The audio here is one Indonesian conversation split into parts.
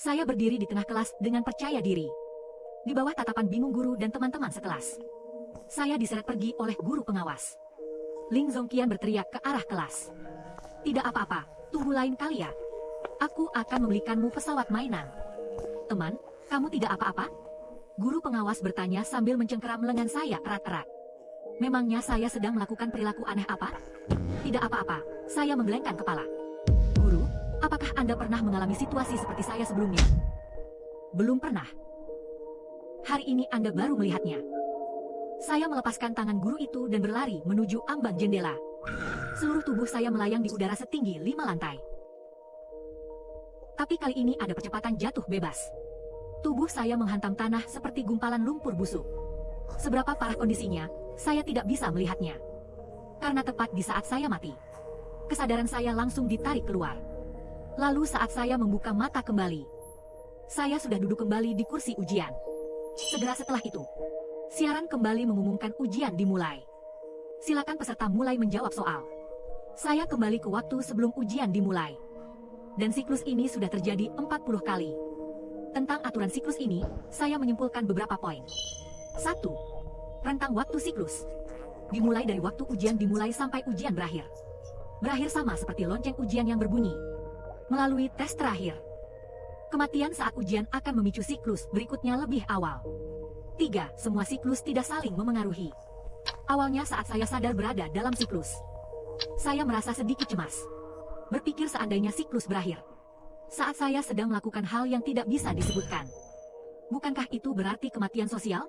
Saya berdiri di tengah kelas dengan percaya diri. Di bawah tatapan bingung guru dan teman-teman sekelas. Saya diseret pergi oleh guru pengawas. Ling Zongqian berteriak ke arah kelas. Tidak apa-apa, tunggu lain kali ya. Aku akan membelikanmu pesawat mainan. Teman, kamu tidak apa-apa? Guru pengawas bertanya sambil mencengkeram lengan saya erat-erat. Memangnya saya sedang melakukan perilaku aneh apa? Tidak apa-apa, saya menggelengkan kepala. Guru, apakah Anda pernah mengalami situasi seperti saya sebelumnya? Belum pernah. Hari ini Anda baru melihatnya. Saya melepaskan tangan guru itu dan berlari menuju ambang jendela. Seluruh tubuh saya melayang di udara setinggi 5 lantai. Tapi kali ini ada percepatan jatuh bebas. Tubuh saya menghantam tanah seperti gumpalan lumpur busuk. Seberapa parah kondisinya, saya tidak bisa melihatnya. Karena tepat di saat saya mati, kesadaran saya langsung ditarik keluar. Lalu saat saya membuka mata kembali, saya sudah duduk kembali di kursi ujian. Segera setelah itu, siaran kembali mengumumkan ujian dimulai. Silakan peserta mulai menjawab soal. Saya kembali ke waktu sebelum ujian dimulai. Dan siklus ini sudah terjadi 40 kali. Tentang aturan siklus ini, saya menyimpulkan beberapa poin. 1. Rentang waktu siklus. Dimulai dari waktu ujian dimulai sampai ujian berakhir. Berakhir sama seperti lonceng ujian yang berbunyi. Melalui tes terakhir. Kematian saat ujian akan memicu siklus berikutnya lebih awal. 3. Semua siklus tidak saling memengaruhi. Awalnya saat saya sadar berada dalam siklus, saya merasa sedikit cemas. Berpikir seandainya siklus berakhir, saat saya sedang melakukan hal yang tidak bisa disebutkan. Bukankah itu berarti kematian sosial?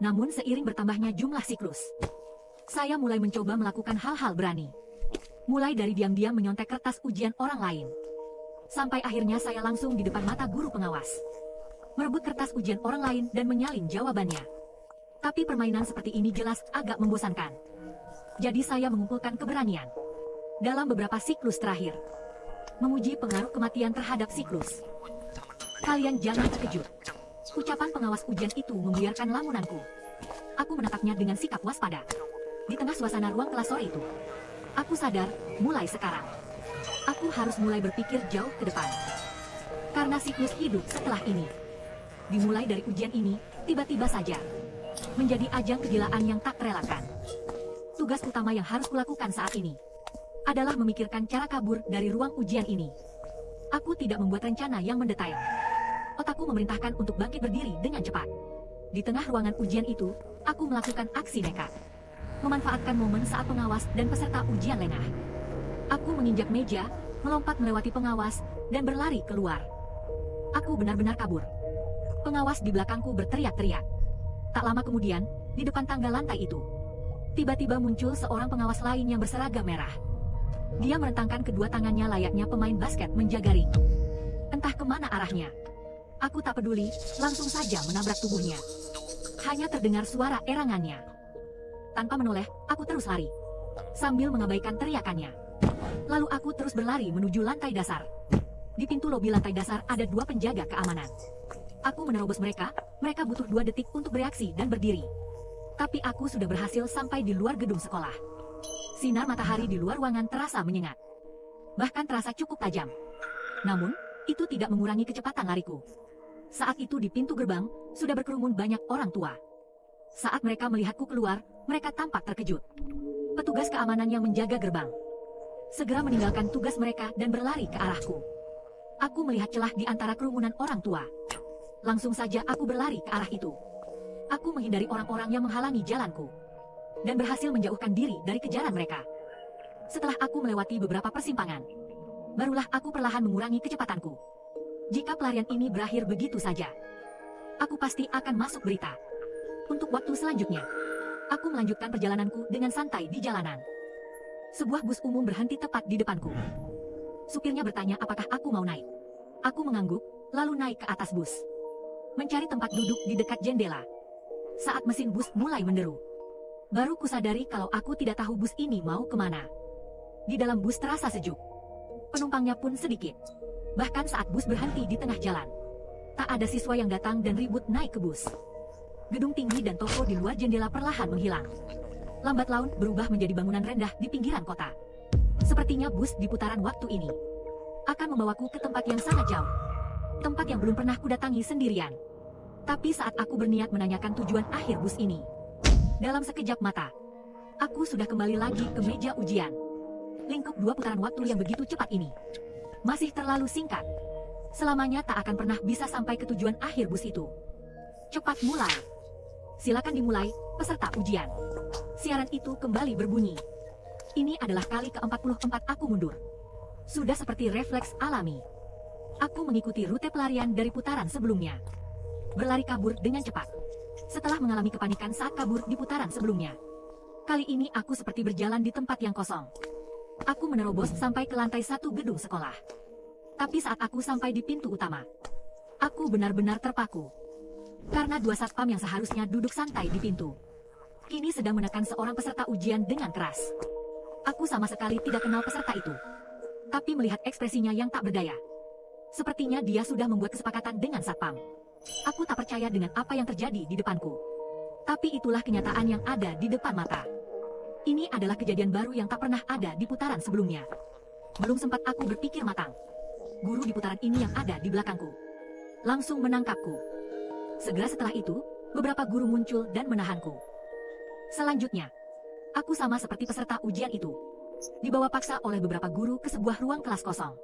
Namun seiring bertambahnya jumlah siklus, saya mulai mencoba melakukan hal-hal berani. Mulai dari diam-diam menyontek kertas ujian orang lain. Sampai akhirnya saya langsung di depan mata guru pengawas, merebut kertas ujian orang lain dan menyalin jawabannya. Tapi permainan seperti ini jelas agak membosankan. Jadi saya mengumpulkan keberanian. Dalam beberapa siklus terakhir, menguji pengaruh kematian terhadap siklus. Kalian jangan terkejut. Ucapan pengawas ujian itu membuyarkan lamunanku. Aku menatapnya dengan sikap waspada. Di tengah suasana ruang kelas sore itu, aku sadar, mulai sekarang, aku harus mulai berpikir jauh ke depan. Karena siklus hidup setelah ini, dimulai dari ujian ini, tiba-tiba saja menjadi ajang kegilaan yang tak terelakkan. Tugas utama yang harus kulakukan saat ini adalah memikirkan cara kabur dari ruang ujian ini. Aku tidak membuat rencana yang mendetail. Otakku memerintahkan untuk bangkit berdiri dengan cepat. Di tengah ruangan ujian itu, aku melakukan aksi nekat. Memanfaatkan momen saat pengawas dan peserta ujian lengah. Aku menginjak meja, melompat melewati pengawas, dan berlari keluar. Aku benar-benar kabur. Pengawas di belakangku berteriak-teriak. Tak lama kemudian, di depan tangga lantai itu, tiba-tiba muncul seorang pengawas lain yang berseragam merah. Dia merentangkan kedua tangannya layaknya pemain basket menjaga ring. Entah kemana arahnya. Aku tak peduli, langsung saja menabrak tubuhnya. Hanya terdengar suara erangannya. Tanpa menoleh, aku terus lari, sambil mengabaikan teriakannya. Lalu aku terus berlari menuju lantai dasar. Di pintu lobi lantai dasar ada 2 penjaga keamanan. Aku menerobos mereka butuh 2 detik untuk bereaksi dan berdiri. Tapi aku sudah berhasil sampai di luar gedung sekolah. Sinar matahari di luar ruangan terasa menyengat. Bahkan terasa cukup tajam. Namun, itu tidak mengurangi kecepatan lariku. Saat itu di pintu gerbang, sudah berkerumun banyak orang tua. Saat mereka melihatku keluar, mereka tampak terkejut. Petugas keamanan yang menjaga gerbang segera meninggalkan tugas mereka dan berlari ke arahku. Aku melihat celah di antara kerumunan orang tua. Langsung saja aku berlari ke arah itu. Aku menghindari orang-orang yang menghalangi jalanku dan berhasil menjauhkan diri dari kejaran mereka. Setelah aku melewati beberapa persimpangan, barulah aku perlahan mengurangi kecepatanku. Jika pelarian ini berakhir begitu saja, aku pasti akan masuk berita. Untuk waktu selanjutnya, aku melanjutkan perjalananku dengan santai di jalanan. Sebuah bus umum berhenti tepat di depanku. Supirnya bertanya apakah aku mau naik. Aku mengangguk, lalu naik ke atas bus, mencari tempat duduk di dekat jendela. Saat mesin bus mulai menderu, baru kusadari kalau aku tidak tahu bus ini mau kemana. Di dalam bus terasa sejuk. Penumpangnya pun sedikit. Bahkan saat bus berhenti di tengah jalan, tak ada siswa yang datang dan ribut naik ke bus. Gedung tinggi dan toko di luar jendela perlahan menghilang. Lambat laun berubah menjadi bangunan rendah di pinggiran kota. Sepertinya bus di putaran waktu ini akan membawaku ke tempat yang sangat jauh. Tempat tempat yang belum pernah kudatangi sendirian. Tapi saat aku berniat menanyakan tujuan akhir bus ini, dalam sekejap mata, aku sudah kembali lagi ke meja ujian. Lingkup 2 putaran waktu yang begitu cepat ini masih terlalu singkat. Selamanya tak akan pernah bisa sampai ke tujuan akhir bus itu. Cepat mulai. Silakan dimulai, peserta ujian. Siaran itu kembali berbunyi. Ini adalah kali ke-44 aku mundur. Sudah seperti refleks alami. Aku mengikuti rute pelarian dari putaran sebelumnya. Berlari kabur dengan cepat. Setelah mengalami kepanikan saat kabur di putaran sebelumnya, kali ini aku seperti berjalan di tempat yang kosong. Aku menerobos sampai ke lantai 1 gedung sekolah. Tapi saat aku sampai di pintu utama, aku benar-benar terpaku. Karena 2 satpam yang seharusnya duduk santai di pintu, kini sedang menekan seorang peserta ujian dengan keras. Aku sama sekali tidak kenal peserta itu. Tapi melihat ekspresinya yang tak berdaya, sepertinya dia sudah membuat kesepakatan dengan satpam. Aku tak percaya dengan apa yang terjadi di depanku. Tapi itulah kenyataan yang ada di depan mata. Ini adalah kejadian baru yang tak pernah ada di putaran sebelumnya. Belum sempat aku berpikir matang, guru di putaran ini yang ada di belakangku langsung menangkapku. Segera setelah itu, beberapa guru muncul dan menahanku. Selanjutnya, aku sama seperti peserta ujian itu, dibawa paksa oleh beberapa guru ke sebuah ruang kelas kosong.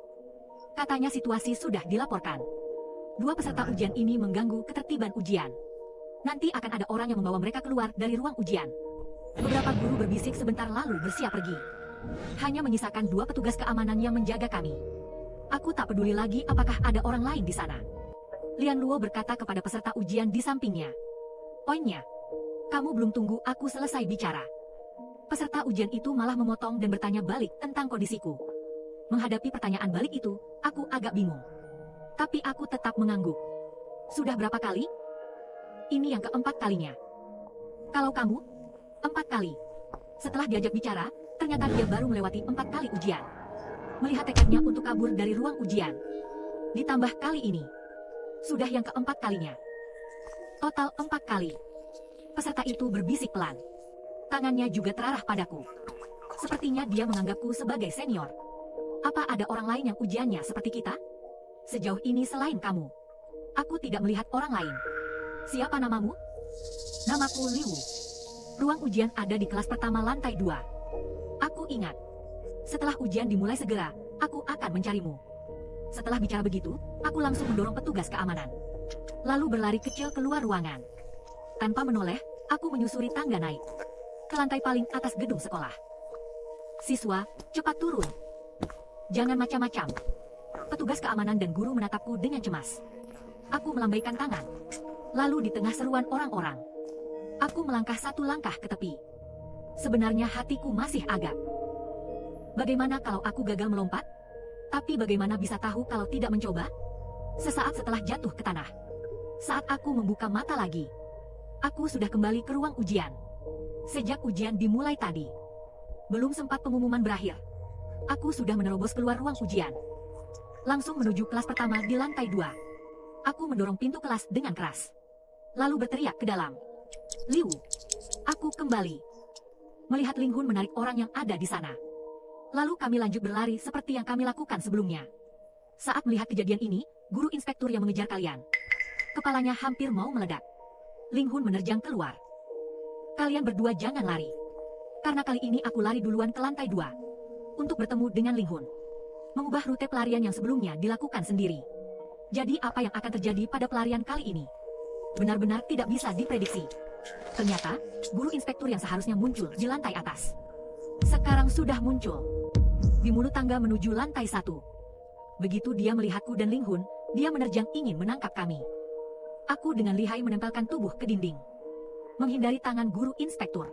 Katanya situasi sudah dilaporkan. 2 peserta ujian ini mengganggu ketertiban ujian. Nanti akan ada orang yang membawa mereka keluar dari ruang ujian. Beberapa guru berbisik sebentar lalu bersiap pergi. Hanya menyisakan 2 petugas keamanan yang menjaga kami. Aku tak peduli lagi apakah ada orang lain di sana. Lian Luo berkata kepada peserta ujian di sampingnya. Poinnya, kamu belum tunggu aku selesai bicara. Peserta ujian itu malah memotong dan bertanya balik tentang kondisiku. Menghadapi pertanyaan balik itu, aku agak bingung. Tapi aku tetap mengangguk. Sudah berapa kali? Ini yang keempat kalinya. Kalau kamu, 4 kali. Setelah diajak bicara, ternyata dia baru melewati 4 kali ujian. Melihat tekadnya untuk kabur dari ruang ujian, ditambah kali ini, sudah yang keempat kalinya. Total 4 kali. Peserta itu berbisik pelan. Tangannya juga terarah padaku. Sepertinya dia menganggapku sebagai senior. Apa ada orang lain yang ujiannya seperti kita? Sejauh ini selain kamu, aku tidak melihat orang lain. Siapa namamu? Namaku Liu. Ruang ujian ada di kelas pertama lantai 2. Aku ingat. Setelah ujian dimulai segera, aku akan mencarimu. Setelah bicara begitu, aku langsung mendorong petugas keamanan. Lalu berlari kecil keluar ruangan. Tanpa menoleh, aku menyusuri tangga naik ke lantai paling atas gedung sekolah. Siswa, cepat turun. Jangan macam-macam. Petugas keamanan dan guru menatapku dengan cemas. Aku melambaikan tangan. Lalu di tengah seruan orang-orang, aku melangkah 1 langkah ke tepi. Sebenarnya hatiku masih agak. Bagaimana kalau aku gagal melompat? Tapi bagaimana bisa tahu kalau tidak mencoba? Sesaat setelah jatuh ke tanah, saat aku membuka mata lagi, aku sudah kembali ke ruang ujian. Sejak ujian dimulai tadi, belum sempat pengumuman berakhir, aku sudah menerobos keluar ruang ujian. Langsung menuju kelas pertama di lantai 2. Aku mendorong pintu kelas dengan keras. Lalu berteriak ke dalam. Liu, aku kembali. Melihat Ling Hun menarik orang yang ada di sana. Lalu kami lanjut berlari seperti yang kami lakukan sebelumnya. Saat melihat kejadian ini, guru inspektur yang mengejar kalian, kepalanya hampir mau meledak. Ling Hun menerjang keluar. Kalian berdua jangan lari. Karena kali ini aku lari duluan ke lantai 2. Untuk bertemu dengan Ling Hun. Mengubah rute pelarian yang sebelumnya dilakukan sendiri. Jadi apa yang akan terjadi pada pelarian kali ini? Benar-benar tidak bisa diprediksi. Ternyata, guru inspektur yang seharusnya muncul di lantai atas, sekarang sudah muncul di mulut tangga menuju lantai 1. Begitu dia melihatku dan Ling Hun, dia menerjang ingin menangkap kami. Aku dengan lihai menempelkan tubuh ke dinding, menghindari tangan guru inspektur.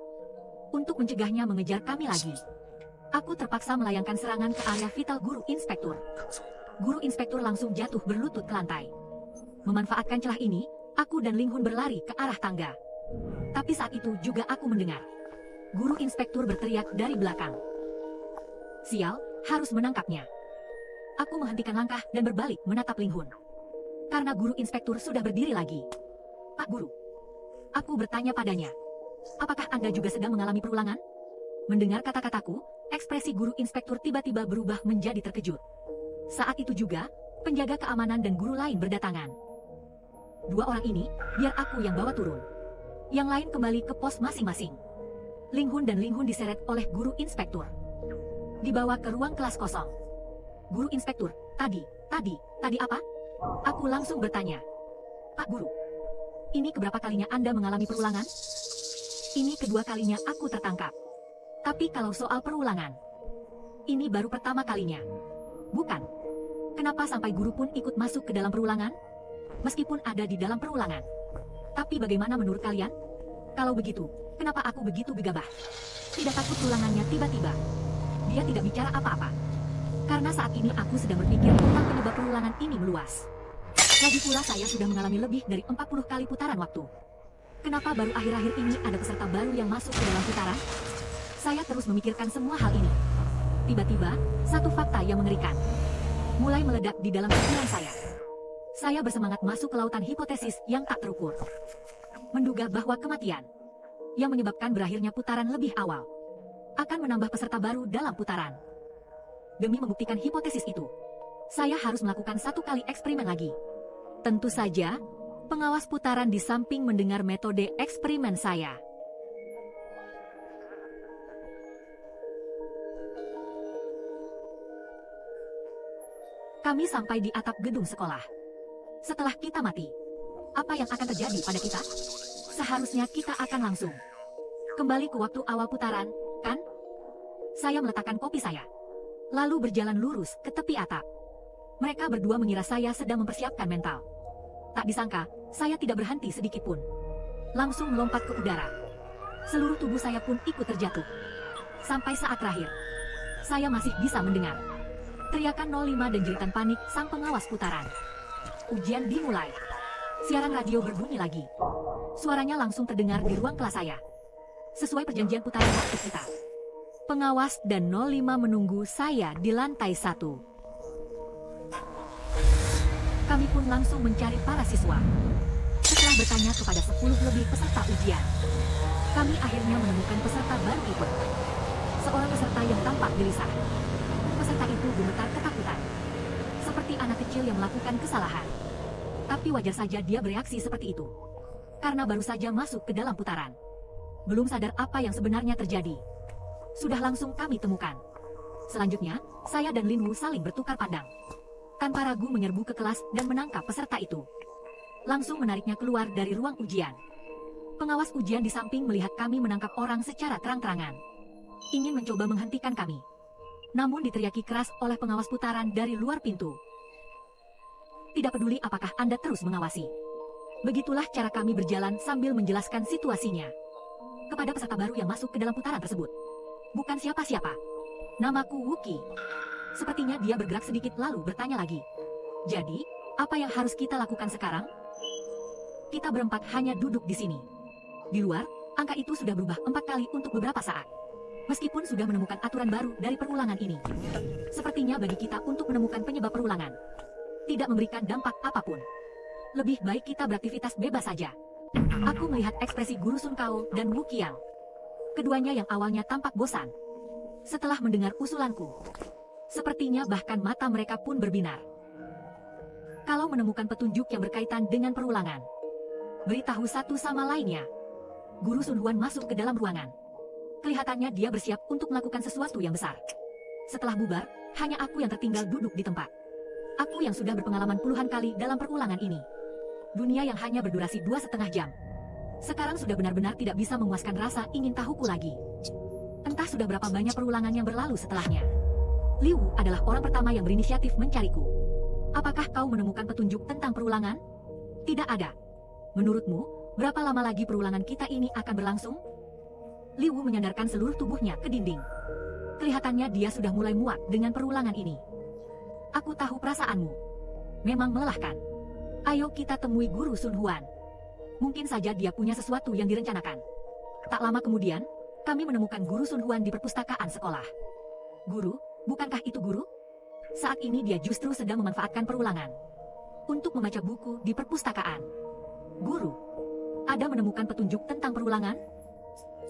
Untuk mencegahnya mengejar kami lagi, aku terpaksa melayangkan serangan ke area vital guru inspektur. Guru inspektur langsung jatuh berlutut ke lantai. Memanfaatkan celah ini, aku dan Ling Hun berlari ke arah tangga. Tapi saat itu juga aku mendengar guru inspektur berteriak dari belakang. Sial, harus menangkapnya. Aku menghentikan langkah dan berbalik menatap Ling Hun. Karena guru inspektur sudah berdiri lagi. Pak Guru, aku bertanya padanya. Apakah Anda juga sedang mengalami perulangan? Mendengar kata-kataku, ekspresi guru inspektur tiba-tiba berubah menjadi terkejut. Saat itu juga, Penjaga keamanan dan guru lain berdatangan. Dua orang ini, biar aku yang bawa turun. Yang lain kembali ke pos masing-masing. Ling Hun dan Ling Hun diseret oleh guru inspektur. Dibawa ke ruang kelas kosong. Guru inspektur, tadi apa? Aku langsung bertanya. Pak Guru, ini keberapa kalinya Anda mengalami perulangan? Ini kedua kalinya aku tertangkap. Tapi kalau soal perulangan, ini baru pertama kalinya. Bukan. Kenapa sampai guru pun ikut masuk ke dalam perulangan? Meskipun ada di dalam perulangan. Tapi bagaimana menurut kalian? Kalau begitu, kenapa aku begitu gegabah? Tidak takut perulangannya tiba-tiba. Dia tidak bicara apa-apa. Karena saat ini aku sedang berpikir tentang penyebab perulangan ini meluas. Lagi pula saya sudah mengalami lebih dari 40 kali putaran waktu. Kenapa baru akhir-akhir ini ada peserta baru yang masuk ke dalam putaran? Saya terus memikirkan semua hal ini. Tiba-tiba, satu fakta yang mengerikan mulai meledak di dalam pikiran saya. Saya bersemangat masuk ke lautan hipotesis yang tak terukur. Menduga bahwa kematian yang menyebabkan berakhirnya putaran lebih awal akan menambah peserta baru dalam putaran. Demi membuktikan hipotesis itu, saya harus melakukan satu kali eksperimen lagi. Tentu saja, pengawas putaran di samping mendengar metode eksperimen saya. Kami sampai di atap gedung sekolah. Setelah kita mati, apa yang akan terjadi pada kita? Seharusnya kita akan langsung kembali ke waktu awal putaran, kan? Saya meletakkan kopi saya, lalu berjalan lurus ke tepi atap. Mereka berdua mengira saya sedang mempersiapkan mental. Tak disangka, saya tidak berhenti sedikit pun. Langsung melompat ke udara. Seluruh tubuh saya pun ikut terjatuh. Sampai saat terakhir, saya masih bisa mendengar teriakan 05 dan jeritan panik sang pengawas putaran. Ujian dimulai. Siaran radio berbunyi lagi. Suaranya langsung terdengar di ruang kelas saya. Sesuai perjanjian putaran waktu kita, pengawas dan 05 menunggu saya di lantai 1. Kami pun langsung mencari para siswa. Setelah bertanya kepada 10 lebih peserta ujian, kami akhirnya menemukan peserta baru itu. Seorang peserta yang tampak gelisah. Peserta itu gemetar ketakutan. Seperti anak kecil yang melakukan kesalahan. Tapi wajar saja dia bereaksi seperti itu. Karena baru saja masuk ke dalam putaran. Belum sadar apa yang sebenarnya terjadi. Sudah langsung kami temukan. Selanjutnya, saya dan Lin Wu saling bertukar pandang. Tanpa ragu menyerbu ke kelas dan menangkap peserta itu. Langsung menariknya keluar dari ruang ujian. Pengawas ujian di samping melihat kami menangkap orang secara terang-terangan. Ingin mencoba menghentikan kami. Namun diteriaki keras oleh pengawas putaran dari luar pintu. Tidak peduli apakah Anda terus mengawasi. Begitulah cara kami berjalan sambil menjelaskan situasinya kepada peserta baru yang masuk ke dalam putaran tersebut. Bukan siapa-siapa. Namaku Wuki. Sepertinya dia bergerak sedikit lalu bertanya lagi. Jadi, apa yang harus kita lakukan sekarang? Kita berempat hanya duduk di sini. Di luar, angka itu sudah berubah 4 kali untuk beberapa saat. Meskipun sudah menemukan aturan baru dari perulangan ini. Sepertinya bagi kita untuk menemukan penyebab perulangan tidak memberikan dampak apapun. Lebih baik kita beraktivitas bebas saja. Aku melihat ekspresi Guru Sun Kao dan Wu Qiang. Keduanya yang awalnya tampak bosan. Setelah mendengar usulanku, sepertinya bahkan mata mereka pun berbinar. Kalau menemukan petunjuk yang berkaitan dengan perulangan, beritahu satu sama lainnya. Guru Sun Huan masuk ke dalam ruangan. Kelihatannya dia bersiap untuk melakukan sesuatu yang besar. Setelah bubar, hanya aku yang tertinggal duduk di tempat. Aku yang sudah berpengalaman puluhan kali dalam perulangan ini. Dunia yang hanya berdurasi 2,5 jam. Sekarang sudah benar-benar tidak bisa memuaskan rasa ingin tahuku lagi. Entah sudah berapa banyak perulangan yang berlalu setelahnya. Liu adalah orang pertama yang berinisiatif mencariku. Apakah kau menemukan petunjuk tentang perulangan? Tidak ada. Menurutmu, berapa lama lagi perulangan kita ini akan berlangsung? Liu menyandarkan seluruh tubuhnya ke dinding. Kelihatannya dia sudah mulai muak dengan perulangan ini. Aku tahu perasaanmu. Memang melelahkan. Ayo kita temui Guru Sun Huan. Mungkin saja dia punya sesuatu yang direncanakan. Tak lama kemudian, kami menemukan Guru Sun Huan di perpustakaan sekolah. Guru, bukankah itu guru? Saat ini dia justru sedang memanfaatkan perulangan untuk membaca buku di perpustakaan. Guru, ada menemukan petunjuk tentang perulangan?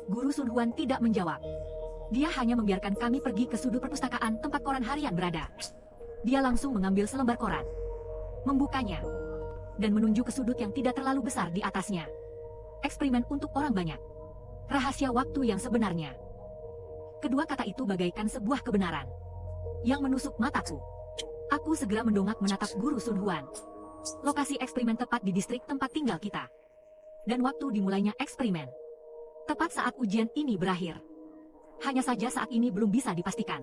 Guru Sun Huan tidak menjawab. Dia hanya membiarkan kami pergi ke sudut perpustakaan tempat koran harian berada. Dia langsung mengambil selembar koran. membukanya, dan menuju ke sudut yang tidak terlalu besar di atasnya. Eksperimen untuk orang banyak. Rahasia waktu yang sebenarnya. Kedua kata itu bagaikan sebuah kebenaran yang menusuk mataku. Aku segera mendongak menatap Guru Sun Huan. Lokasi eksperimen tepat di distrik tempat tinggal kita. Dan waktu dimulainya eksperimen. Tepat saat ujian ini berakhir. Hanya saja saat ini belum bisa dipastikan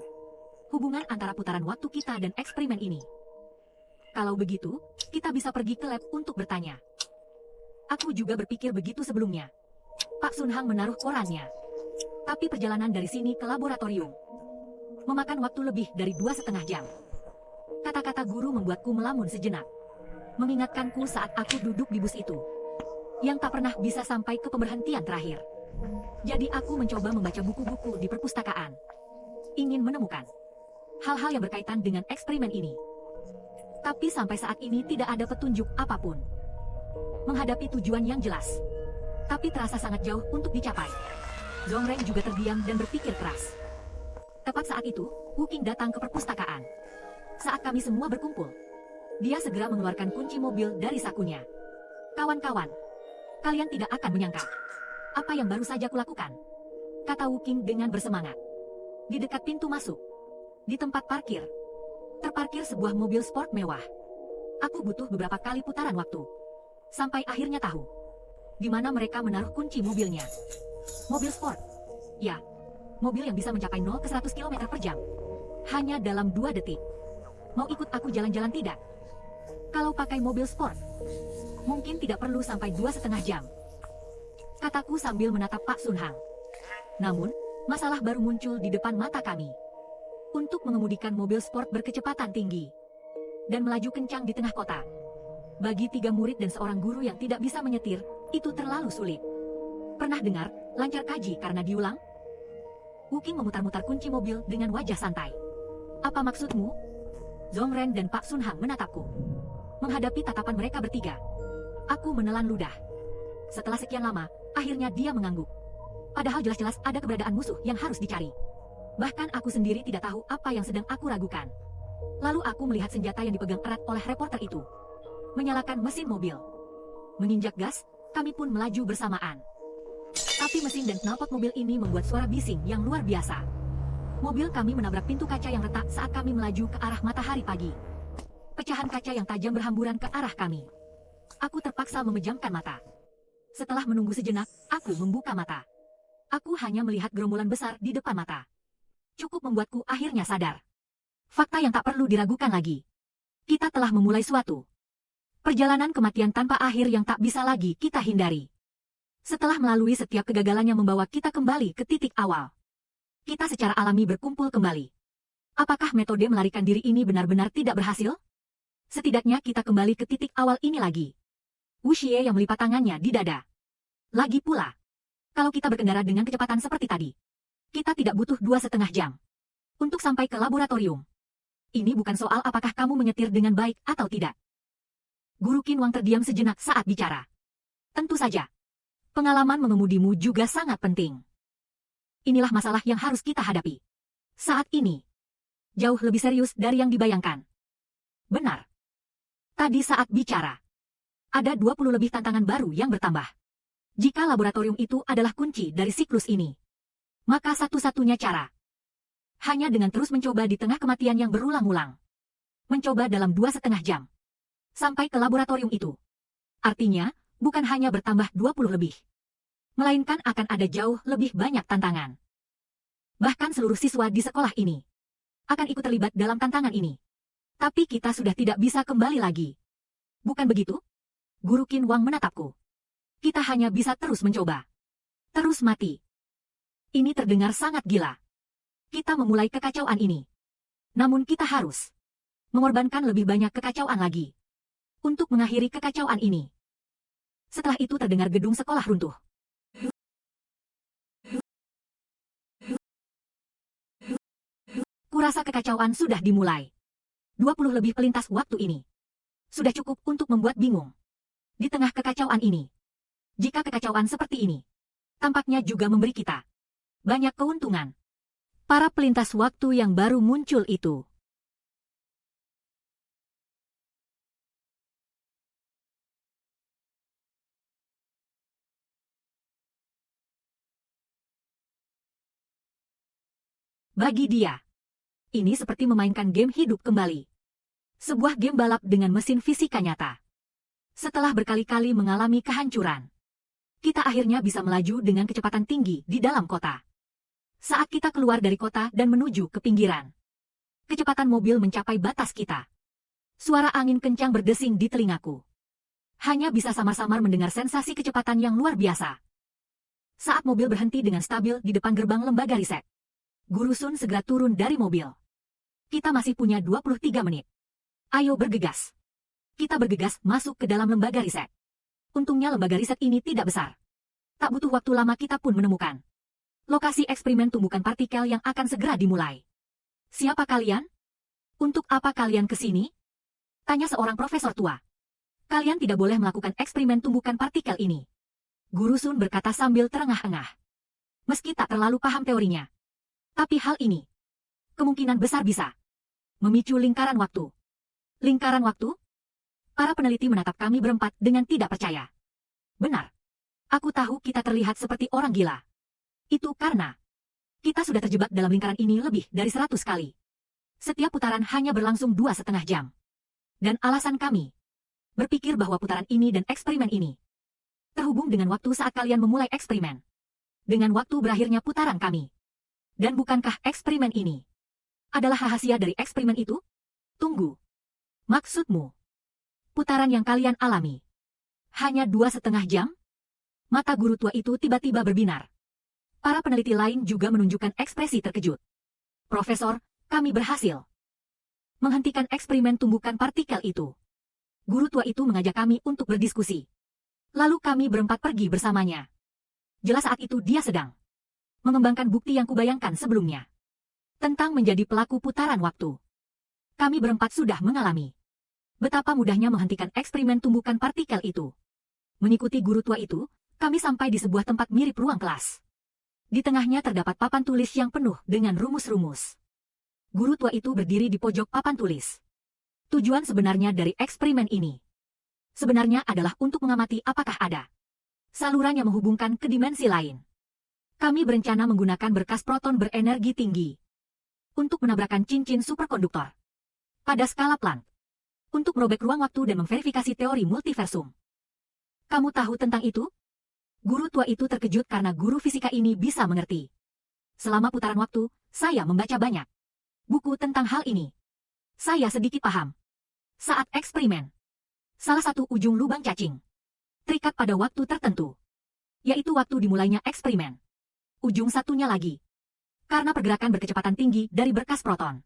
hubungan antara putaran waktu kita dan eksperimen ini. Kalau begitu, kita bisa pergi ke lab untuk bertanya. Aku juga berpikir begitu sebelumnya. Pak Sun Hang menaruh korannya. Tapi perjalanan dari sini ke laboratorium memakan waktu lebih dari 2,5 jam. Kata-kata guru membuatku melamun sejenak. Mengingatkanku saat aku duduk di bus itu, yang tak pernah bisa sampai ke pemberhentian terakhir. Jadi aku mencoba membaca buku-buku di perpustakaan. Ingin menemukan hal-hal yang berkaitan dengan eksperimen ini. Tapi sampai saat ini tidak ada petunjuk apapun. Menghadapi tujuan yang jelas, tapi terasa sangat jauh untuk dicapai. Zongreng juga terdiam dan berpikir keras. Tepat saat itu, Wu Qing datang ke perpustakaan. Saat kami semua berkumpul, dia segera mengeluarkan kunci mobil dari sakunya. Kawan-kawan, kalian tidak akan menyangka apa yang baru saja kulakukan, kata Wu Qing dengan bersemangat. Di dekat pintu masuk, di tempat parkir, terparkir sebuah mobil sport mewah. Aku butuh beberapa kali putaran waktu, sampai akhirnya tahu di mana mereka menaruh kunci mobilnya. Mobil sport. Ya, mobil yang bisa mencapai 0 ke 100 km per jam. Hanya dalam 2 detik. Mau ikut aku jalan-jalan tidak? Kalau pakai mobil sport, mungkin tidak perlu sampai 2,5 jam. Kataku sambil menatap Pak Sun Hang. Namun, masalah baru muncul di depan mata kami. Untuk mengemudikan mobil sport berkecepatan tinggi dan melaju kencang di tengah kota. Bagi 3 murid dan seorang guru yang tidak bisa menyetir, itu terlalu sulit. Pernah dengar, lancar kaji karena diulang? Wu Qing memutar-mutar kunci mobil dengan wajah santai. Apa maksudmu? Zongren dan Pak Sun Hang menatapku. Menghadapi tatapan mereka bertiga, aku menelan ludah. Setelah sekian lama, akhirnya dia mengangguk. Padahal jelas-jelas ada keberadaan musuh yang harus dicari. Bahkan aku sendiri tidak tahu apa yang sedang aku ragukan. Lalu aku melihat senjata yang dipegang erat oleh reporter itu. Menyalakan mesin mobil. Menginjak gas, kami pun melaju bersamaan. Tapi mesin dan knalpot mobil ini membuat suara bising yang luar biasa. Mobil kami menabrak pintu kaca yang retak saat kami melaju ke arah matahari pagi. Pecahan kaca yang tajam berhamburan ke arah kami. Aku terpaksa memejamkan mata. Setelah menunggu sejenak, aku membuka mata. Aku hanya melihat gerombolan besar di depan mata. Cukup membuatku akhirnya sadar. Fakta yang tak perlu diragukan lagi. Kita telah memulai suatu perjalanan kematian tanpa akhir yang tak bisa lagi kita hindari. Setelah melalui setiap kegagalan yang membawa kita kembali ke titik awal, kita secara alami berkumpul kembali. Apakah metode melarikan diri ini benar-benar tidak berhasil? Setidaknya kita kembali ke titik awal ini lagi. Wu Xie yang melipat tangannya di dada. Lagi pula, kalau kita berkendara dengan kecepatan seperti tadi, kita tidak butuh 2,5 jam untuk sampai ke laboratorium. Ini bukan soal apakah kamu menyetir dengan baik atau tidak. Guru Qin Wang terdiam sejenak saat bicara. Tentu saja, pengalaman mengemudimu juga sangat penting. Inilah masalah yang harus kita hadapi saat ini. Jauh lebih serius dari yang dibayangkan. Benar. Tadi saat bicara, ada 20 lebih tantangan baru yang bertambah. Jika laboratorium itu adalah kunci dari siklus ini, maka satu-satunya cara hanya dengan terus mencoba di tengah kematian yang berulang-ulang. Mencoba dalam 2,5 jam sampai ke laboratorium itu. Artinya, bukan hanya bertambah 20 lebih, melainkan akan ada jauh lebih banyak tantangan. Bahkan seluruh siswa di sekolah ini akan ikut terlibat dalam tantangan ini. Tapi kita sudah tidak bisa kembali lagi. Bukan begitu? Guru Qin Wang menatapku. Kita hanya bisa terus mencoba. Terus mati. Ini terdengar sangat gila. Kita memulai kekacauan ini. Namun kita harus mengorbankan lebih banyak kekacauan lagi untuk mengakhiri kekacauan ini. Setelah itu terdengar gedung sekolah runtuh. Kurasa kekacauan sudah dimulai. 20 lebih pelintas waktu ini sudah cukup untuk membuat bingung. Di tengah kekacauan ini, jika kekacauan seperti ini tampaknya juga memberi kita banyak keuntungan. Para pelintas waktu yang baru muncul itu Bagi dia, ini seperti memainkan game hidup kembali. Sebuah game balap dengan mesin fisika nyata. Setelah berkali-kali mengalami kehancuran, kita akhirnya bisa melaju dengan kecepatan tinggi di dalam kota. Saat kita keluar dari kota dan menuju ke pinggiran, kecepatan mobil mencapai batas kita. Suara angin kencang berdesing di telingaku. Hanya bisa samar-samar mendengar sensasi kecepatan yang luar biasa. Saat mobil berhenti dengan stabil di depan gerbang lembaga riset, Guru Sun segera turun dari mobil. Kita masih punya 23 menit. Ayo bergegas. Kita bergegas masuk ke dalam lembaga riset. Untungnya lembaga riset ini tidak besar. Tak butuh waktu lama kita pun menemukan lokasi eksperimen tumbukan partikel yang akan segera dimulai. Siapa kalian? Untuk apa kalian ke sini? Tanya seorang profesor tua. Kalian tidak boleh melakukan eksperimen tumbukan partikel ini. Guru Sun berkata sambil terengah-engah. Meski tak terlalu paham teorinya. Tapi hal ini kemungkinan besar bisa memicu lingkaran waktu. Lingkaran waktu? Para peneliti menatap kami berempat dengan tidak percaya. Benar. Aku tahu kita terlihat seperti orang gila. Itu karena kita sudah terjebak dalam lingkaran ini lebih dari 100 kali. Setiap putaran hanya berlangsung 2,5 jam. Dan alasan kami berpikir bahwa putaran ini dan eksperimen ini terhubung dengan waktu saat kalian memulai eksperimen. Dengan waktu berakhirnya putaran kami. Dan bukankah eksperimen ini adalah rahasia dari eksperimen itu? Tunggu. Maksudmu, putaran yang kalian alami hanya 2,5 jam? Mata guru tua itu tiba-tiba berbinar. Para peneliti lain juga menunjukkan ekspresi terkejut. Profesor, kami berhasil menghentikan eksperimen tumbukan partikel itu. Guru tua itu mengajak kami untuk berdiskusi. Lalu kami berempat pergi bersamanya. Jelas saat itu dia sedang mengembangkan bukti yang kubayangkan sebelumnya. Tentang menjadi pelaku putaran waktu. Kami berempat sudah mengalami betapa mudahnya menghentikan eksperimen tumbukan partikel itu. Mengikuti guru tua itu, kami sampai di sebuah tempat mirip ruang kelas. Di tengahnya terdapat papan tulis yang penuh dengan rumus-rumus. Guru tua itu berdiri di pojok papan tulis. Tujuan sebenarnya dari eksperimen ini sebenarnya adalah untuk mengamati apakah ada saluran yang menghubungkan ke dimensi lain. Kami berencana menggunakan berkas proton berenergi tinggi untuk menabrakkan cincin superkonduktor pada skala Planck untuk merobek ruang waktu dan memverifikasi teori multiversum. Kamu tahu tentang itu? Guru tua itu terkejut karena guru fisika ini bisa mengerti. Selama putaran waktu, saya membaca banyak buku tentang hal ini. Saya sedikit paham. Saat eksperimen, salah satu ujung lubang cacing terikat pada waktu tertentu, yaitu waktu dimulainya eksperimen. Ujung satunya lagi, karena pergerakan berkecepatan tinggi dari berkas proton,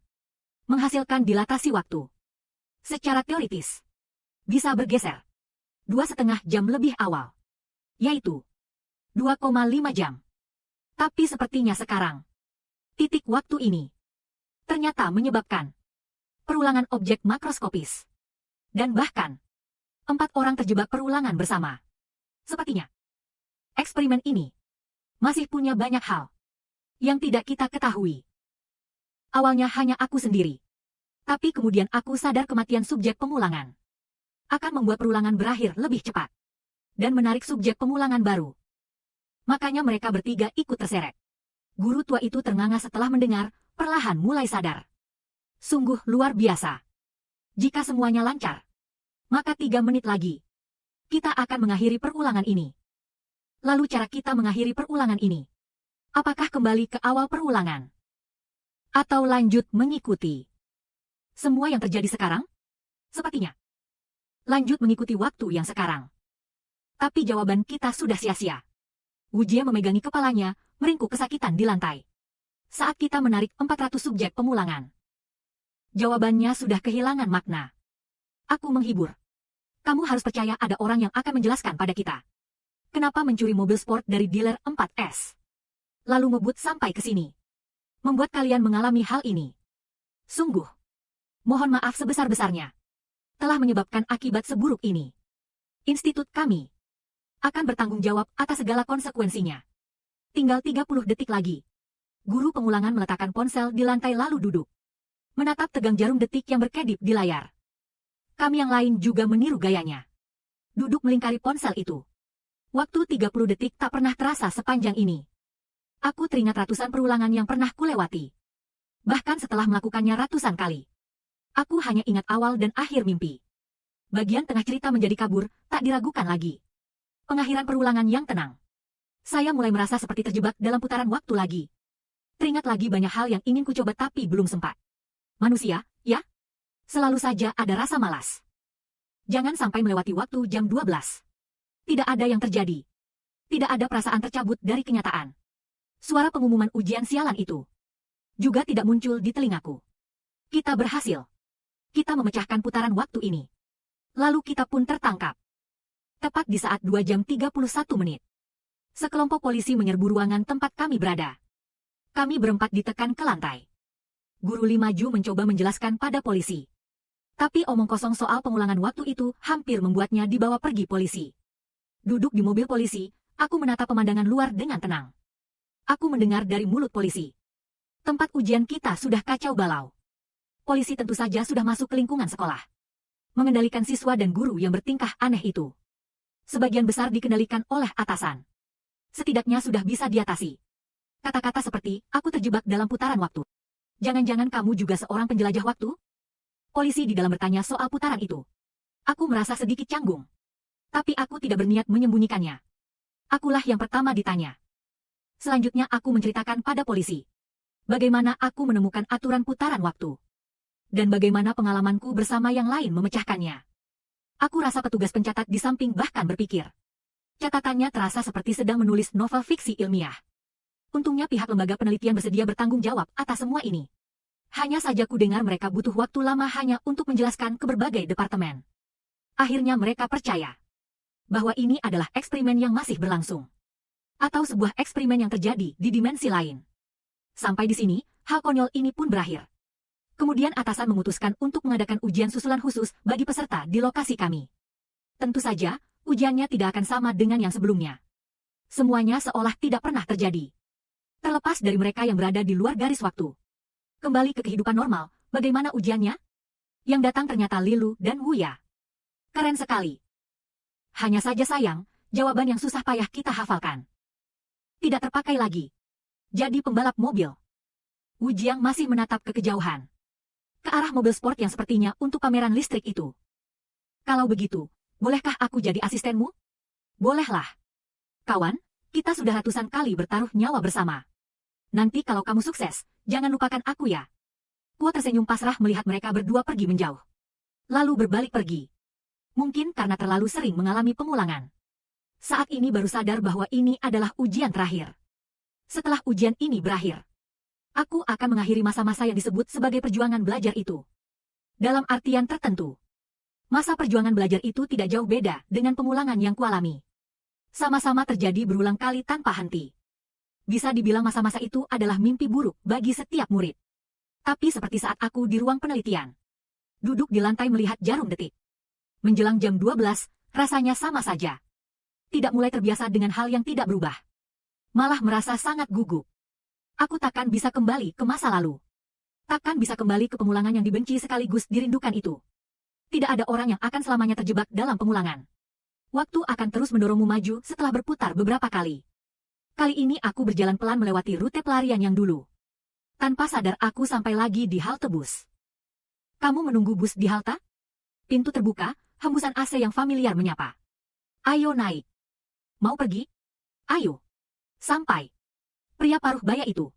menghasilkan dilatasi waktu. Secara teoritis, bisa bergeser 2,5 jam lebih awal, yaitu 2,5 jam. Tapi sepertinya sekarang, titik waktu ini ternyata menyebabkan perulangan objek makroskopis. Dan bahkan, 4 orang terjebak perulangan bersama. Sepertinya, eksperimen ini masih punya banyak hal yang tidak kita ketahui. Awalnya hanya aku sendiri. Tapi kemudian aku sadar kematian subjek pemulangan akan membuat perulangan berakhir lebih cepat dan menarik subjek pemulangan baru. Makanya mereka bertiga ikut terseret. Guru tua itu ternganga setelah mendengar, perlahan mulai sadar. Sungguh luar biasa. Jika semuanya lancar, maka 3 menit lagi kita akan mengakhiri perulangan ini. Lalu cara kita mengakhiri perulangan ini, apakah kembali ke awal perulangan? Atau lanjut mengikuti semua yang terjadi sekarang? Sepertinya lanjut mengikuti waktu yang sekarang. Tapi jawaban kita sudah sia-sia. Wu Jie memegangi kepalanya, meringkuk kesakitan di lantai. Saat kita menarik 400 subjek pemulangan, jawabannya sudah kehilangan makna. Aku menghibur. Kamu harus percaya ada orang yang akan menjelaskan pada kita. Kenapa mencuri mobil sport dari dealer 4S? Lalu ngebut sampai ke sini. Membuat kalian mengalami hal ini. Sungguh. Mohon maaf sebesar-besarnya. Telah menyebabkan akibat seburuk ini. Institut kami akan bertanggung jawab atas segala konsekuensinya. Tinggal 30 detik lagi. Guru pengulangan meletakkan ponsel di lantai lalu duduk. Menatap tegang jarum detik yang berkedip di layar. Kami yang lain juga meniru gayanya. Duduk melingkari ponsel itu. Waktu 30 detik tak pernah terasa sepanjang ini. Aku teringat ratusan perulangan yang pernah kulewati. Bahkan setelah melakukannya ratusan kali. Aku hanya ingat awal dan akhir mimpi. Bagian tengah cerita menjadi kabur, tak diragukan lagi. Pengakhiran perulangan yang tenang. Saya mulai merasa seperti terjebak dalam putaran waktu lagi. Teringat lagi banyak hal yang ingin kucoba tapi belum sempat. Manusia, ya? Selalu saja ada rasa malas. Jangan sampai melewati waktu jam 12. Tidak ada yang terjadi. Tidak ada perasaan tercabut dari kenyataan. Suara pengumuman ujian sialan itu juga tidak muncul di telingaku. Kita berhasil. Kita memecahkan putaran waktu ini. Lalu kita pun tertangkap. Tepat di saat 2 jam 31 menit. Sekelompok polisi menyerbu ruangan tempat kami berada. Kami berempat ditekan ke lantai. Guru Li maju mencoba menjelaskan pada polisi. Tapi omong kosong soal pengulangan waktu itu hampir membuatnya dibawa pergi polisi. Duduk di mobil polisi, aku menatap pemandangan luar dengan tenang. Aku mendengar dari mulut polisi. Tempat ujian kita sudah kacau balau. Polisi tentu saja sudah masuk ke lingkungan sekolah. Mengendalikan siswa dan guru yang bertingkah aneh itu. Sebagian besar dikendalikan oleh atasan. Setidaknya sudah bisa diatasi. Kata-kata seperti, aku terjebak dalam putaran waktu. Jangan-jangan kamu juga seorang penjelajah waktu? Polisi di dalam bertanya soal putaran itu. Aku merasa sedikit canggung. Tapi aku tidak berniat menyembunyikannya. Akulah yang pertama ditanya. Selanjutnya aku menceritakan pada polisi. Bagaimana aku menemukan aturan putaran waktu. Dan bagaimana pengalamanku bersama yang lain memecahkannya. Aku rasa petugas pencatat di samping bahkan berpikir. Catatannya terasa seperti sedang menulis novel fiksi ilmiah. Untungnya pihak lembaga penelitian bersedia bertanggung jawab atas semua ini. Hanya saja ku dengar mereka butuh waktu lama hanya untuk menjelaskan ke berbagai departemen. Akhirnya mereka percaya bahwa ini adalah eksperimen yang masih berlangsung. Atau sebuah eksperimen yang terjadi di dimensi lain. Sampai di sini, hal konyol ini pun berakhir. Kemudian atasan memutuskan untuk mengadakan ujian susulan khusus bagi peserta di lokasi kami. Tentu saja, ujiannya tidak akan sama dengan yang sebelumnya. Semuanya seolah tidak pernah terjadi. Terlepas dari mereka yang berada di luar garis waktu. Kembali ke kehidupan normal, bagaimana ujiannya? Yang datang ternyata Lilu dan Wuya. Keren sekali. Hanya saja sayang, jawaban yang susah payah kita hafalkan. Tidak terpakai lagi. Jadi pembalap mobil. Wu Jiang masih menatap ke kejauhan. Ke arah mobil sport yang sepertinya untuk pameran listrik itu. Kalau begitu, bolehkah aku jadi asistenmu? Bolehlah. Kawan, kita sudah ratusan kali bertaruh nyawa bersama. Nanti kalau kamu sukses, jangan lupakan aku ya. Kuo tersenyum pasrah melihat mereka berdua pergi menjauh. Lalu berbalik pergi. Mungkin karena terlalu sering mengalami pengulangan. Saat ini baru sadar bahwa ini adalah ujian terakhir. Setelah ujian ini berakhir, aku akan mengakhiri masa-masa yang disebut sebagai perjuangan belajar itu. Dalam artian tertentu, masa perjuangan belajar itu tidak jauh beda dengan pengulangan yang kualami. Sama-sama terjadi berulang kali tanpa henti. Bisa dibilang masa-masa itu adalah mimpi buruk bagi setiap murid. Tapi seperti saat aku di ruang penelitian. Duduk di lantai melihat jarum detik. Menjelang jam 12, rasanya sama saja. Tidak mulai terbiasa dengan hal yang tidak berubah. Malah merasa sangat gugup. Aku takkan bisa kembali ke masa lalu. Takkan bisa kembali ke pengulangan yang dibenci sekaligus dirindukan itu. Tidak ada orang yang akan selamanya terjebak dalam pengulangan. Waktu akan terus mendorongmu maju setelah berputar beberapa kali. Kali ini aku berjalan pelan melewati rute pelarian yang dulu. Tanpa sadar aku sampai lagi di halte bus. Kamu menunggu bus di halte? Pintu terbuka, hembusan AC yang familiar menyapa. Ayo naik. Mau pergi? Ayo. Sampai. Pria paruh baya itu